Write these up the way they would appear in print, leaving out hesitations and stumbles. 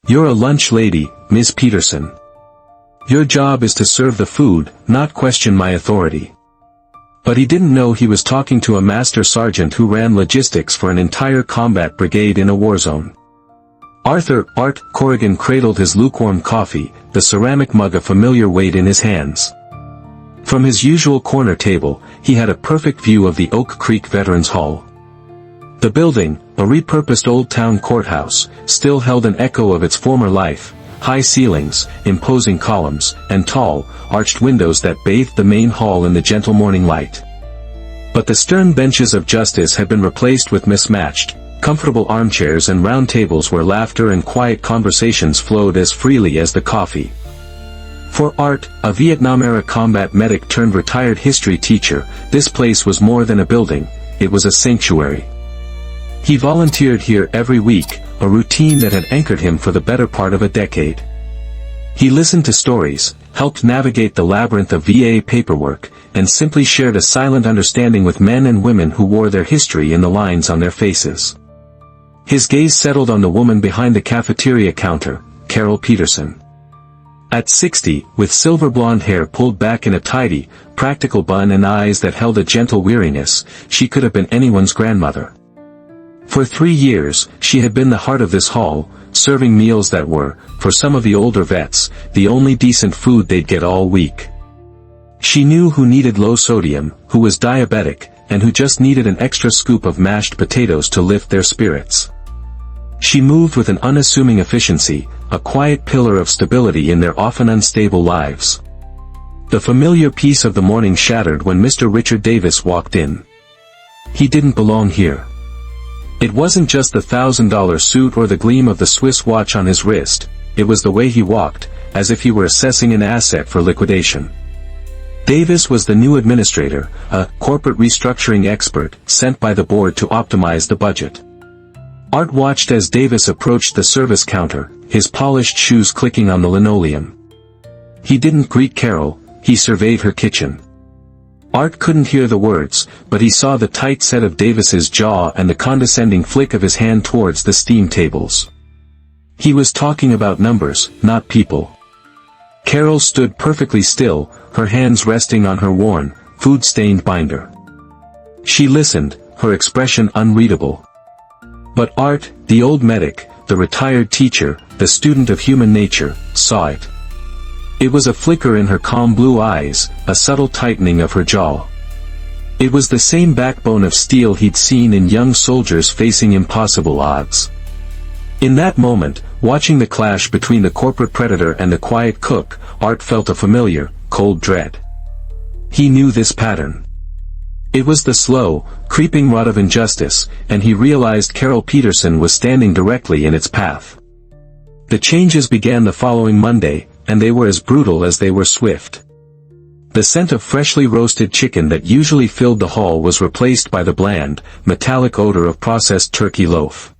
"You're a lunch lady, Miss Peterson. Your job is to serve the food, not question my authority." But he didn't know he was talking to a master sergeant who ran logistics for an entire combat brigade in a war zone. Art Corrigan cradled his lukewarm coffee, the ceramic mug a familiar weight in his hands. From his usual corner table, he had a perfect view of the Oak Creek Veterans Hall. The building, a repurposed old town courthouse, still held an echo of its former life: high ceilings, imposing columns, and tall, arched windows that bathed the main hall in the gentle morning light. But the stern benches of justice had been replaced with mismatched, comfortable armchairs and round tables where laughter and quiet conversations flowed as freely as the coffee. For Art, a Vietnam-era combat medic turned retired history teacher, this place was more than a building, it was a sanctuary. He volunteered here every week, a routine that had anchored him for the better part of a decade. He listened to stories, helped navigate the labyrinth of VA paperwork, and simply shared a silent understanding with men and women who wore their history in the lines on their faces. His gaze settled on the woman behind the cafeteria counter, Carol Peterson. At 60, with silver blonde hair pulled back in a tidy, practical bun and eyes that held a gentle weariness, she could have been anyone's grandmother. For 3 years, she had been the heart of this hall, serving meals that were, for some of the older vets, the only decent food they'd get all week. She knew who needed low sodium, who was diabetic, and who just needed an extra scoop of mashed potatoes to lift their spirits. She moved with an unassuming efficiency, a quiet pillar of stability in their often unstable lives. The familiar peace of the morning shattered when Mr. Richard Davis walked in. He didn't belong here. It wasn't just the $1,000 suit or the gleam of the Swiss watch on his wrist, it was the way he walked, as if he were assessing an asset for liquidation. Davis was the new administrator, a corporate restructuring expert, sent by the board to optimize the budget. Art watched as Davis approached the service counter, his polished shoes clicking on the linoleum. He didn't greet Carol, he surveyed her kitchen. Art couldn't hear the words, but he saw the tight set of Davis's jaw and the condescending flick of his hand towards the steam tables. He was talking about numbers, not people. Carol stood perfectly still, her hands resting on her worn, food-stained binder. She listened, her expression unreadable. But Art, the old medic, the retired teacher, the student of human nature, saw it. It was a flicker in her calm blue eyes, a subtle tightening of her jaw. It was the same backbone of steel he'd seen in young soldiers facing impossible odds. In that moment, watching the clash between the corporate predator and the quiet cook, Art felt a familiar, cold dread. He knew this pattern. It was the slow, creeping rot of injustice, and he realized Carol Peterson was standing directly in its path. The changes began the following Monday, and they were as brutal as they were swift. The scent of freshly roasted chicken that usually filled the hall was replaced by the bland, metallic odor of processed turkey loaf.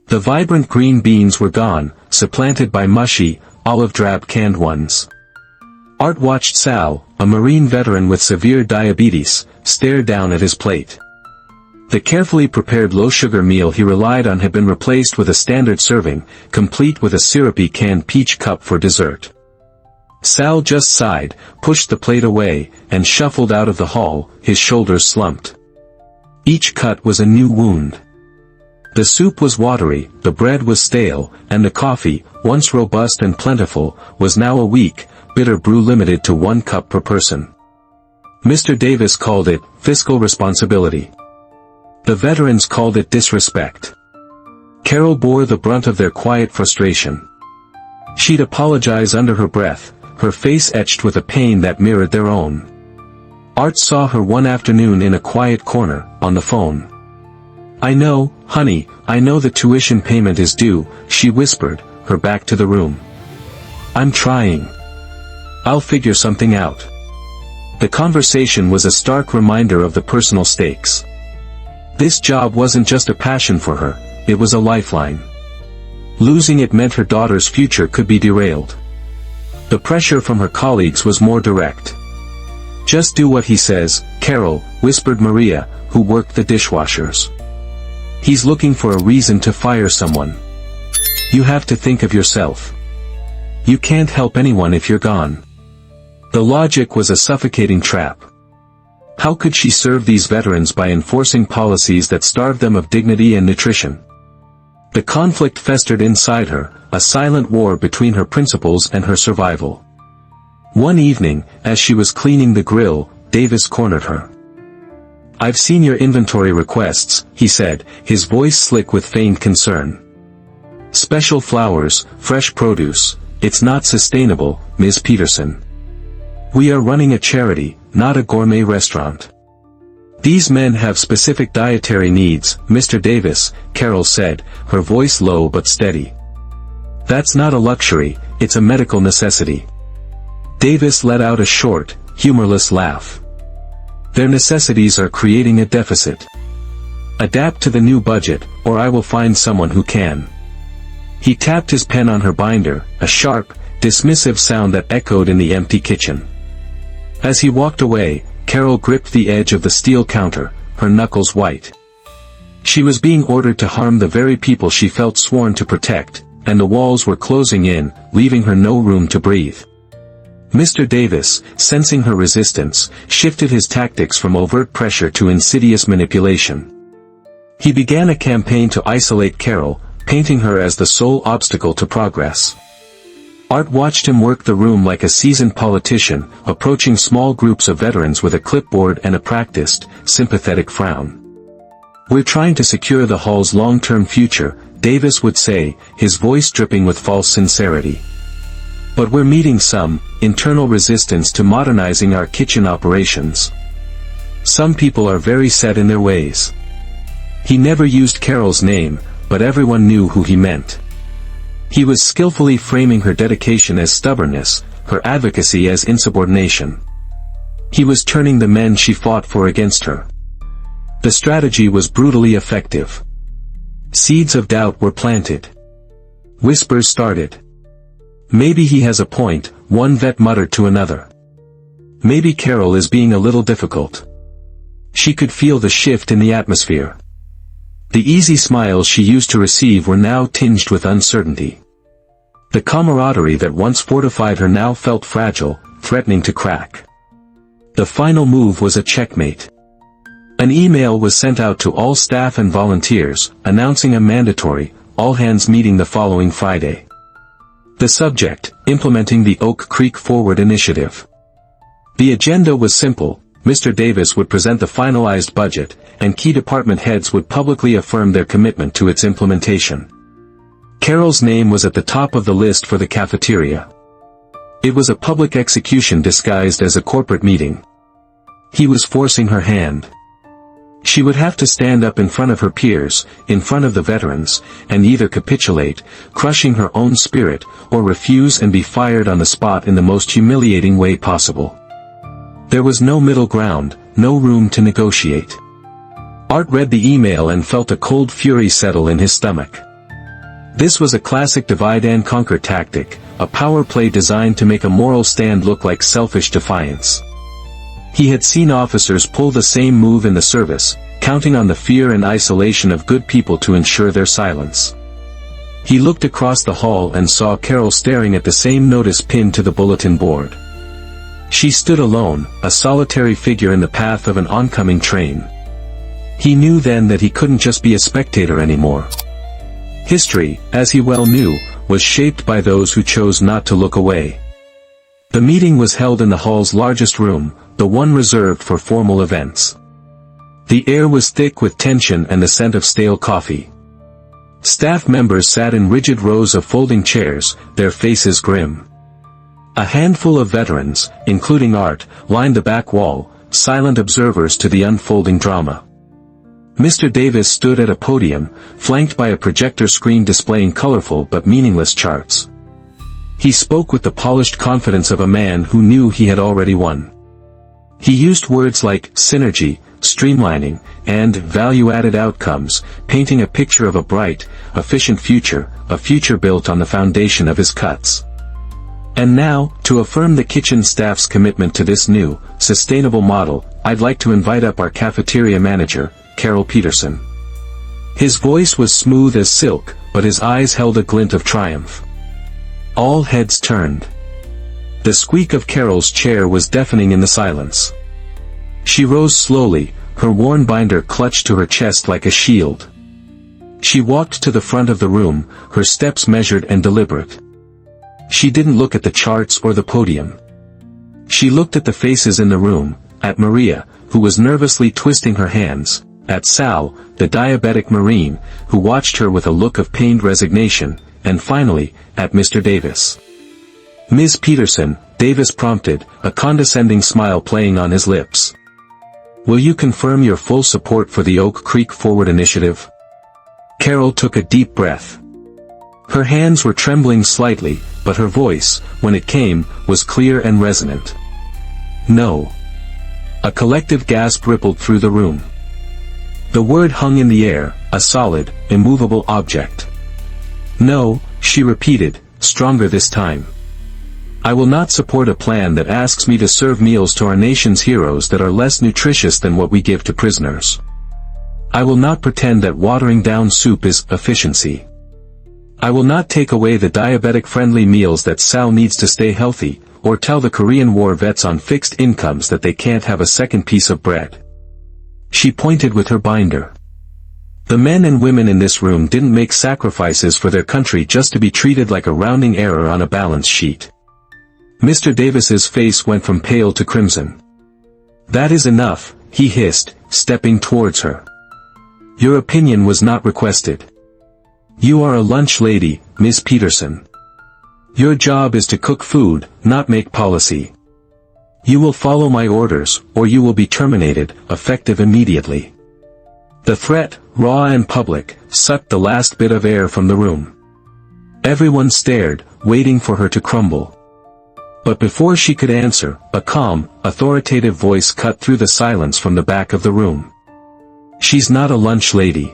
The vibrant green beans were gone, supplanted by mushy, olive-drab canned ones. Art watched Sal, a Marine veteran with severe diabetes, stare down at his plate. The carefully prepared low-sugar meal he relied on had been replaced with a standard serving, complete with a syrupy canned peach cup for dessert. Sal just sighed, pushed the plate away, and shuffled out of the hall, his shoulders slumped. Each cut was a new wound. The soup was watery, the bread was stale, and the coffee, once robust and plentiful, was now a weak, bitter brew limited to 1 cup per person. Mr. Davis called it fiscal responsibility. The veterans called it disrespect. Carol bore the brunt of their quiet frustration. She'd apologize under her breath, her face etched with a pain that mirrored their own. Art saw her one afternoon in a quiet corner, on the phone. "I know, honey, I know the tuition payment is due," she whispered, her back to the room. "I'm trying. I'll figure something out." The conversation was a stark reminder of the personal stakes. This job wasn't just a passion for her, it was a lifeline. Losing it meant her daughter's future could be derailed. The pressure from her colleagues was more direct. "Just do what he says, Carol," whispered Maria, who worked the dishwashers. "He's looking for a reason to fire someone. You have to think of yourself. You can't help anyone if you're gone. The logic was a suffocating trap. How could she serve these veterans by enforcing policies that starved them of dignity and nutrition? The conflict festered inside her, a silent war between her principles and her survival. One evening, as she was cleaning the grill, Davis cornered her. "I've seen your inventory requests," he said, his voice slick with feigned concern. "Special flowers, fresh produce. It's not sustainable, Ms. Peterson. We are running a charity, not a gourmet restaurant." "These men have specific dietary needs, Mr. Davis," Carol said, her voice low but steady. "That's not a luxury, it's a medical necessity." Davis let out a short, humorless laugh. "Their necessities are creating a deficit. Adapt to the new budget, or I will find someone who can." He tapped his pen on her binder, a sharp, dismissive sound that echoed in the empty kitchen. As he walked away, Carol gripped the edge of the steel counter, her knuckles white. She was being ordered to harm the very people she felt sworn to protect, and the walls were closing in, leaving her no room to breathe. Mr. Davis, sensing her resistance, shifted his tactics from overt pressure to insidious manipulation. He began a campaign to isolate Carol, painting her as the sole obstacle to progress. Art watched him work the room like a seasoned politician, approaching small groups of veterans with a clipboard and a practiced, sympathetic frown. "We're trying to secure the hall's long-term future," Davis would say, his voice dripping with false sincerity. "But we're meeting some internal resistance to modernizing our kitchen operations. Some people are very set in their ways." He never used Carol's name, but everyone knew who he meant. He was skillfully framing her dedication as stubbornness, her advocacy as insubordination. He was turning the men she fought for against her. The strategy was brutally effective. Seeds of doubt were planted. Whispers started. "Maybe he has a point," one vet muttered to another. "Maybe Carol is being a little difficult." She could feel the shift in the atmosphere. The easy smiles she used to receive were now tinged with uncertainty. The camaraderie that once fortified her now felt fragile, threatening to crack. The final move was a checkmate. An email was sent out to all staff and volunteers, announcing a mandatory, all-hands meeting the following Friday. The subject, implementing the Oak Creek Forward Initiative. The agenda was simple: Mr. Davis would present the finalized budget, and key department heads would publicly affirm their commitment to its implementation. Carol's name was at the top of the list for the cafeteria. It was a public execution disguised as a corporate meeting. He was forcing her hand. She would have to stand up in front of her peers, in front of the veterans, and either capitulate, crushing her own spirit, or refuse and be fired on the spot in the most humiliating way possible. There was no middle ground, no room to negotiate. Art read the email and felt a cold fury settle in his stomach. This was a classic divide-and-conquer tactic, a power play designed to make a moral stand look like selfish defiance. He had seen officers pull the same move in the service, counting on the fear and isolation of good people to ensure their silence. He looked across the hall and saw Carol staring at the same notice pinned to the bulletin board. She stood alone, a solitary figure in the path of an oncoming train. He knew then that he couldn't just be a spectator anymore. History, as he well knew, was shaped by those who chose not to look away. The meeting was held in the hall's largest room, the one reserved for formal events. The air was thick with tension and the scent of stale coffee. Staff members sat in rigid rows of folding chairs, their faces grim. A handful of veterans, including Art, lined the back wall, silent observers to the unfolding drama. Mr. Davis stood at a podium, flanked by a projector screen displaying colorful but meaningless charts. He spoke with the polished confidence of a man who knew he had already won. He used words like synergy, streamlining, and value-added outcomes, painting a picture of a bright, efficient future, a future built on the foundation of his cuts. And now, to affirm the kitchen staff's commitment to this new, sustainable model, I'd like to invite up our cafeteria manager, Carol Peterson. His voice was smooth as silk, but his eyes held a glint of triumph. All heads turned. The squeak of Carol's chair was deafening in the silence. She rose slowly, her worn binder clutched to her chest like a shield. She walked to the front of the room, her steps measured and deliberate. She didn't look at the charts or the podium. She looked at the faces in the room, at Maria, who was nervously twisting her hands, at Sal, the diabetic Marine, who watched her with a look of pained resignation, and finally, at Mr. Davis. "Ms. Peterson," Davis prompted, a condescending smile playing on his lips. "Will you confirm your full support for the Oak Creek Forward Initiative?" Carol took a deep breath. Her hands were trembling slightly, but her voice, when it came, was clear and resonant. "No." A collective gasp rippled through the room. The word hung in the air, a solid, immovable object. "No," she repeated, stronger this time. "I will not support a plan that asks me to serve meals to our nation's heroes that are less nutritious than what we give to prisoners. I will not pretend that watering down soup is efficiency. I will not take away the diabetic-friendly meals that Sal needs to stay healthy, or tell the Korean War vets on fixed incomes that they can't have a second piece of bread." She pointed with her binder. The men and women in this room didn't make sacrifices for their country just to be treated like a rounding error on a balance sheet. Mr. Davis's face went from pale to crimson. "That is enough," he hissed, stepping towards her. "Your opinion was not requested. You are a lunch lady, Miss Peterson. Your job is to cook food, not make policy. You will follow my orders, or you will be terminated, effective immediately." The threat, raw and public, sucked the last bit of air from the room. Everyone stared, waiting for her to crumble. But before she could answer, a calm, authoritative voice cut through the silence from the back of the room. "She's not a lunch lady."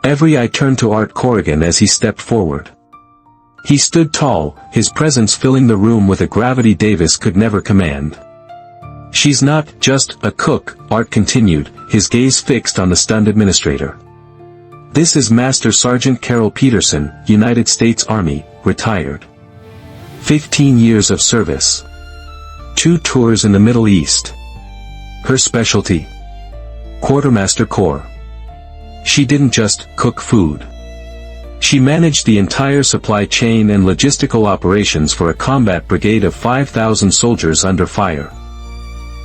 Every eye turned to Art Corrigan as he stepped forward. He stood tall, his presence filling the room with a gravity Davis could never command. "She's not just a cook," Art continued, his gaze fixed on the stunned administrator. "This is Master Sergeant Carol Peterson, United States Army, retired. 15 years of service. 2 tours in the Middle East. Her specialty? Quartermaster Corps. She didn't just cook food. She managed the entire supply chain and logistical operations for a combat brigade of 5,000 soldiers under fire.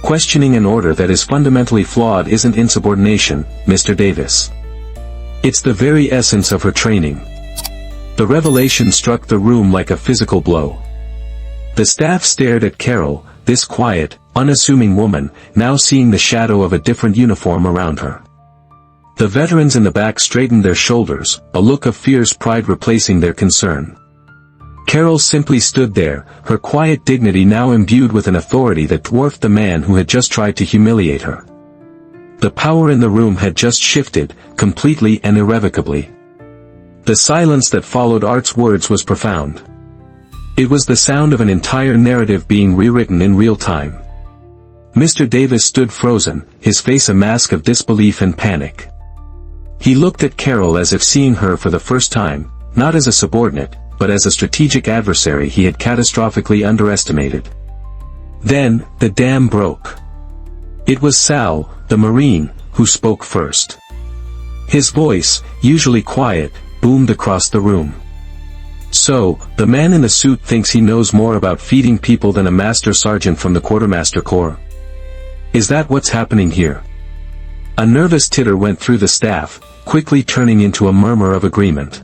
Questioning an order that is fundamentally flawed isn't insubordination, Mr. Davis. It's the very essence of her training." The revelation struck the room like a physical blow. The staff stared at Carol, this quiet, unassuming woman, now seeing the shadow of a different uniform around her. The veterans in the back straightened their shoulders, a look of fierce pride replacing their concern. Carol simply stood there, her quiet dignity now imbued with an authority that dwarfed the man who had just tried to humiliate her. The power in the room had just shifted, completely and irrevocably. The silence that followed Art's words was profound. It was the sound of an entire narrative being rewritten in real time. Mr. Davis stood frozen, his face a mask of disbelief and panic. He looked at Carol as if seeing her for the first time, not as a subordinate, but as a strategic adversary he had catastrophically underestimated. Then, the dam broke. It was Sal, the Marine, who spoke first. His voice, usually quiet, boomed across the room. "So, the man in the suit thinks he knows more about feeding people than a master sergeant from the Quartermaster Corps. Is that what's happening here?" A nervous titter went through the staff, quickly turning into a murmur of agreement.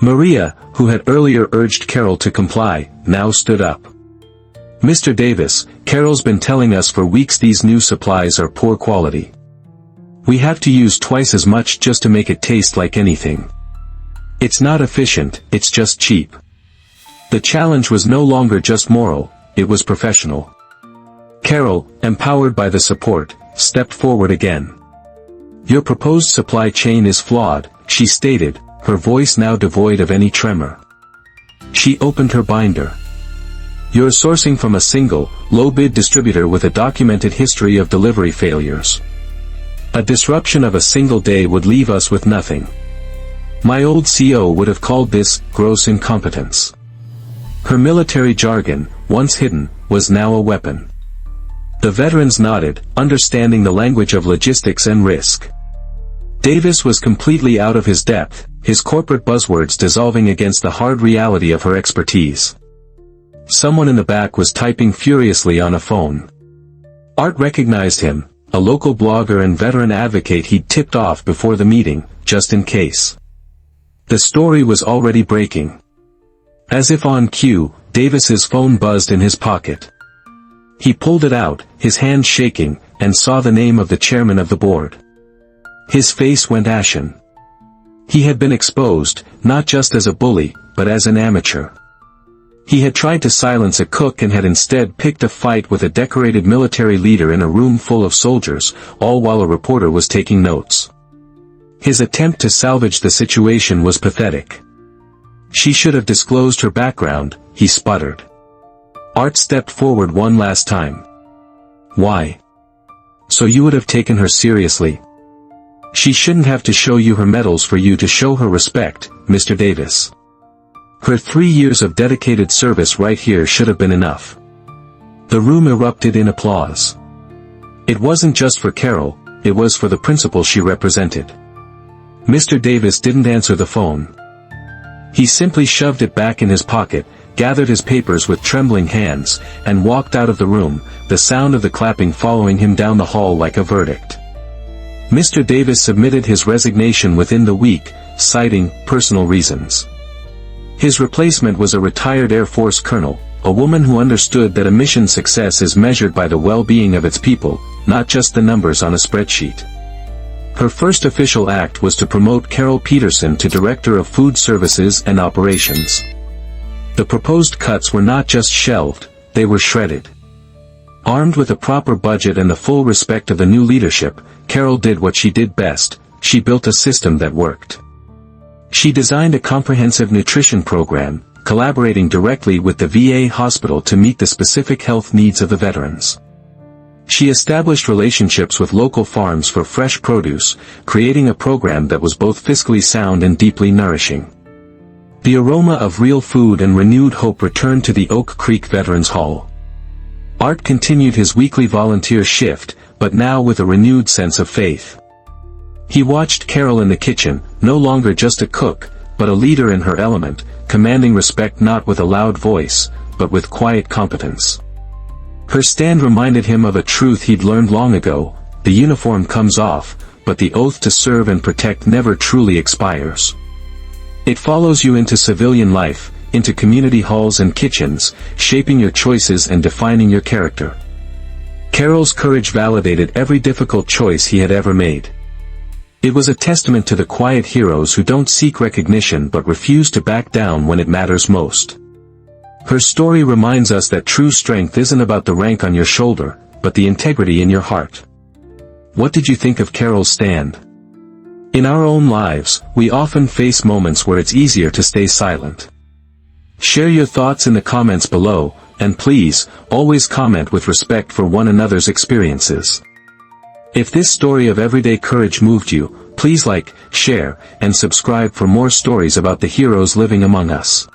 Maria, who had earlier urged Carol to comply, now stood up. "Mr. Davis, Carol's been telling us for weeks these new supplies are poor quality. We have to use twice as much just to make it taste like anything. It's not efficient, it's just cheap." The challenge was no longer just moral, it was professional. Carol, empowered by the support, stepped forward again. "Your proposed supply chain is flawed," she stated, her voice now devoid of any tremor. She opened her binder. "You're sourcing from a single, low-bid distributor with a documented history of delivery failures. A disruption of a single day would leave us with nothing. My old CO would have called this gross incompetence. Her military jargon, once hidden, was now a weapon. The veterans nodded, understanding the language of logistics and risk. Davis was completely out of his depth, his corporate buzzwords dissolving against the hard reality of her expertise. Someone in the back was typing furiously on a phone. Art recognized him, a local blogger and veteran advocate he'd tipped off before the meeting, just in case. The story was already breaking. As if on cue, Davis's phone buzzed in his pocket. He pulled it out, his hand shaking, and saw the name of the chairman of the board. His face went ashen. He had been exposed, not just as a bully, but as an amateur. He had tried to silence a cook and had instead picked a fight with a decorated military leader in a room full of soldiers, all while a reporter was taking notes. His attempt to salvage the situation was pathetic. She should have disclosed her background, he sputtered. Art stepped forward one last time. Why? So you would have taken her seriously? She shouldn't have to show you her medals for you to show her respect, Mr. Davis. Her 3 years of dedicated service right here should have been enough. The room erupted in applause. It wasn't just for Carol, it was for the principal she represented. Mr. Davis didn't answer the phone. He simply shoved it back in his pocket, gathered his papers with trembling hands, and walked out of the room, the sound of the clapping following him down the hall like a verdict. Mr. Davis submitted his resignation within the week, citing personal reasons. His replacement was a retired Air Force colonel, a woman who understood that a mission's success is measured by the well-being of its people, not just the numbers on a spreadsheet. Her first official act was to promote Carol Peterson to Director of Food Services and Operations. The proposed cuts were not just shelved, they were shredded. Armed with a proper budget and the full respect of the new leadership, Carol did what she did best, she built a system that worked. She designed a comprehensive nutrition program, collaborating directly with the VA hospital to meet the specific health needs of the veterans. She established relationships with local farms for fresh produce, creating a program that was both fiscally sound and deeply nourishing. The aroma of real food and renewed hope returned to the Oak Creek Veterans Hall. Art continued his weekly volunteer shift, but now with a renewed sense of faith. He watched Carol in the kitchen, no longer just a cook, but a leader in her element, commanding respect not with a loud voice, but with quiet competence. Her stand reminded him of a truth he'd learned long ago: the uniform comes off, but the oath to serve and protect never truly expires. It follows you into civilian life, into community halls and kitchens, shaping your choices and defining your character. Carol's courage validated every difficult choice he had ever made. It was a testament to the quiet heroes who don't seek recognition but refuse to back down when it matters most. Her story reminds us that true strength isn't about the rank on your shoulder, but the integrity in your heart. What did you think of Carol's stand? In our own lives, we often face moments where it's easier to stay silent. Share your thoughts in the comments below, and please, always comment with respect for one another's experiences. If this story of everyday courage moved you, please like, share, and subscribe for more stories about the heroes living among us.